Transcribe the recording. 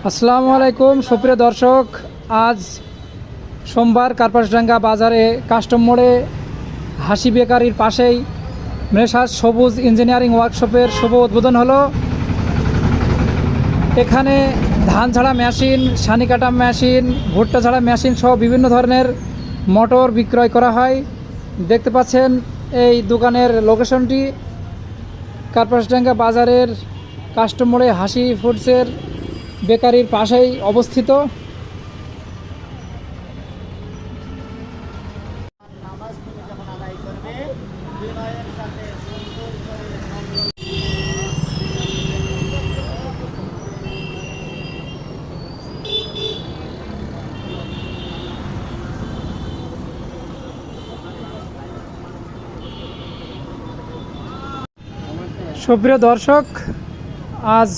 আসসালামু আলাইকুম সুপ্রিয় দর্শক, আজ সোমবার কার্পাসডাঙ্গা বাজারে কাস্টম মোড়ে হাসি বেকারির পাশেই মেসার্স সবুজ ইঞ্জিনিয়ারিং ওয়ার্কশপের শুভ উদ্বোধন হলো। এখানে ধান ঝাড়া মেশিন, সানি কাটা মেশিন, ভুট্টা ঝাড়া মেশিন সহ বিভিন্ন ধরনের মোটর বিক্রয় করা হয়। দেখতে পাচ্ছেন এই দোকানের লোকেশনটি কার্পাসডাঙ্গা বাজারের কাস্টম মোড়ে হাসি ফুডসের বেকারির পাশেই অবস্থিত। সুপ্রিয় দর্শক, আজ